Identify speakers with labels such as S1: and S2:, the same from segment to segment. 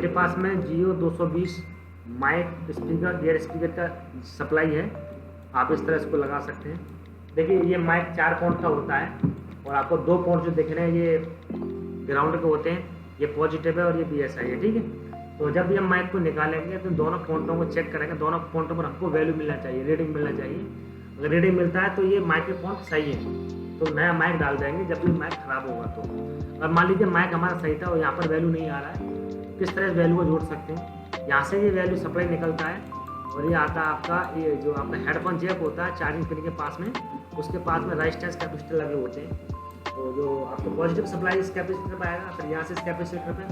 S1: मेरे पास में जियो 220 mic speaker air speaker का सप्लाई है। आप इस तरह इसको लगा सकते हैं। देखिए ये माइक 4 पोर्ट का होता है और आपको 2 पोर्ट जो दिख रहे हैं ये ग्राउंड के होते हैं, ये पॉजिटिव है और ये BSI है, ठीक है। तो जब भी हम माइक को निकालेंगे तो दोनों पोर्टों को चेक करेंगे, दोनों पोर्टों पर हमको वैल्यू मिलना चाहिए, रीडिंग मिलना चाहिए। अगर रीडिंग मिलता है तो ये माइक के पोर्ट सही है, तो नया माइक डाल देंगे। जब भी माइक खराब होगा तो अगर मान लीजिए माइक हमारा सही था और यहाँ पर वैल्यू नहीं आ रहा है, किस तरह इस वैल्यू को जोड़ सकते हैं। यहाँ से ये वैल्यू सप्लाई निकलता है और ये आता है आपका, ये जो आपका हेडफोन जैक होता है चार्जिंग पिन के पास में, उसके पास में रेजिस्टेंस कैपेसिटर लगे होते हैं। तो जो आपको पॉजिटिव सप्लाई इस कैपेसिटर पर आएगा, फिर यहाँ से इस कैपेसिटर पे,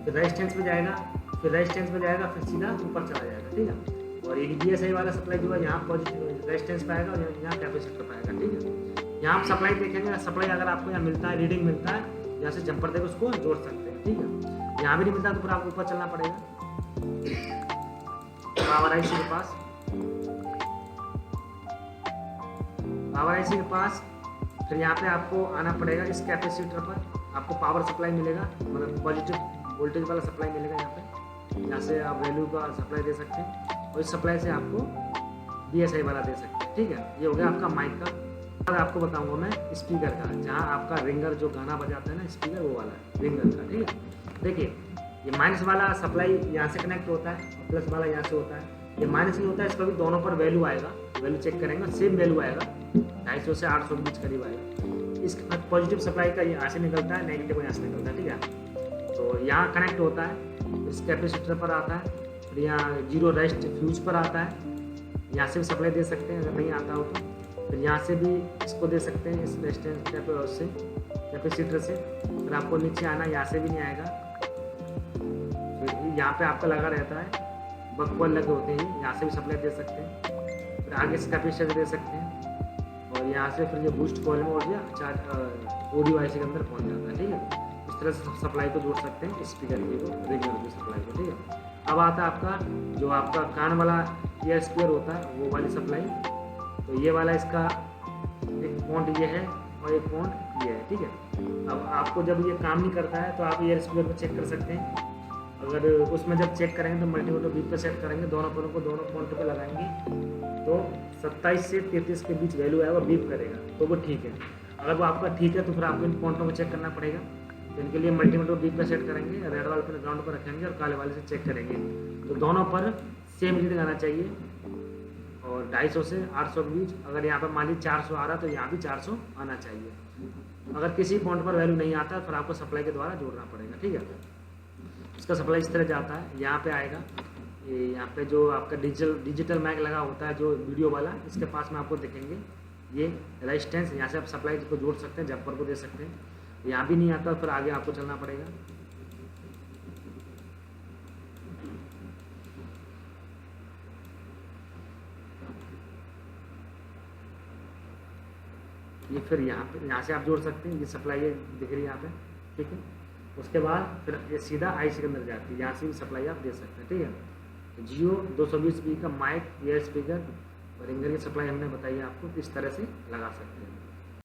S1: फिर रेजिस्टेंस में जाएगा, फिर रेजिस्टेंस में जाएगा, फिर सीधा ऊपर चला जाएगा, ठीक है। और ये BSI वाला सप्लाई जो है यहाँ पॉजिटिव रेजिस्टेंस पे आएगा और यहाँ कैपेसिटर पे आएगा, ठीक है। यहाँ आप सप्लाई देखेंगे, सप्लाई अगर आपको यहाँ मिलता है, रीडिंग मिलता है, यहाँ से जंपर देकर उसको जोड़ सकते हैं, ठीक है। यहाँ भी नहीं मिलता तो फिर आपको ऊपर चलना पड़ेगा पावर IC के पास। पावर IC के पास फिर यहाँ पे आपको आना पड़ेगा। इस कैपेसिटर पर आपको पावर सप्लाई मिलेगा, मतलब पॉजिटिव वोल्टेज वाला सप्लाई मिलेगा यहाँ पे। यहाँ से आप वैल्यू का सप्लाई दे सकते हैं और इस सप्लाई से आपको BSI वाला दे सकते हैं, ठीक है। ये हो गया आपका माइक का। और आपको बताऊंगा मैं स्पीकर का, जहाँ आपका रिंगर जो गाना बजाता है ना स्पीकर, वो वाला है रिंगर का, ठीक है। देखिए ये माइनस वाला सप्लाई यहाँ से कनेक्ट होता है और प्लस वाला यहाँ से होता है। ये माइनस नहीं होता है, इस पर भी दोनों पर वैल्यू आएगा, वैल्यू चेक करेंगे, सेम वैल्यू आएगा, 250 से 800 के बीच करीब आएगा। इसके बाद पॉजिटिव सप्लाई का यहाँ से निकलता है, नेगेटिव यहाँ से निकलता है, ठीक है। तो यहाँ कनेक्ट होता है, इस कैपेसिटर पर आता है, फिर यहाँ 0 रेस्ट फ्यूज पर आता है। यहाँ से भी सप्लाई दे सकते हैं अगर नहीं आता हो तो। फिर यहाँ से भी इसको दे सकते हैं, इस रेजिस्टेंस से कैपेसिटर से। फिर आपको नीचे आना, यहाँ से भी नहीं आएगा। फिर यहाँ पे आपका लगा रहता है, बकवाल लगे होते हैं, यहाँ से भी सप्लाई दे सकते हैं। फिर आगे से कैपेसिटर दे सकते हैं और यहाँ से फिर ये बूस्ट कॉइल में और ये चार्ज ऑडियो IC के अंदर पहुँच जाता है, ठीक है। इस तरह से सप्लाई को जोड़ सकते हैं स्पीकर की को, रेगुलर की सप्लाई को, ठीक है। अब आता है आपका जो आपका कान वाला एयर स्पीकर होता है, वो वाली सप्लाई। तो ये वाला इसका एक पॉइंट ये है और एक पॉइंट ये है, ठीक है। अब आपको जब ये काम नहीं करता है तो आप एयर स्पीकर को चेक कर सकते हैं। अगर उसमें जब चेक करेंगे तो मल्टीमीटर बीप पे सेट करेंगे, दोनों पेनों को दोनों पॉइंट पे लगाएंगे तो 27 से 33 के बीच वैल्यू आएगा, बीप करेगा तो वो ठीक है। अगर वो आपका ठीक है तो फिर आपको इन पॉइंटों को चेक करना पड़ेगा। तो इनके लिए मल्टीमीटर बीप पे सेट करेंगे, रेड वाले पे ग्राउंड पर रखेंगे और काले वाले से चेक करेंगे। तो दोनों पर सेम रीडिंग आना चाहिए और 250 से 800 के बीच। अगर यहाँ पर मान लीजिए 400 आ रहा तो यहाँ भी 400 आना चाहिए। अगर किसी पॉइंट पर वैल्यू नहीं आता फिर आपको सप्लाई के द्वारा जोड़ना पड़ेगा, ठीक है। इसका सप्लाई इस तरह जाता है, यहाँ पे आएगा, ये यहाँ पे जो आपका डिजिटल माइक लगा होता है जो वीडियो वाला, इसके पास में आपको देखेंगे ये रेजिस्टेंस, यहाँ से आप सप्लाई को जोड़ सकते हैं, जंपर को दे सकते हैं। यहाँ भी नहीं आता फिर आगे आपको चलना पड़ेगा। ये फिर यहाँ से आप जोड़ सकते हैं, ये सप्लाई दिख रही है यहाँ पे, ठीक है। उसके बाद फिर ये सीधा IC के अंदर जाती है, यहाँ से भी सप्लाई आप दे सकते हैं, ठीक है। तो जियो 220 का माइक एयर स्पीकर और रिंगर की सप्लाई हमने बताई आपको, इस तरह से लगा सकते हैं।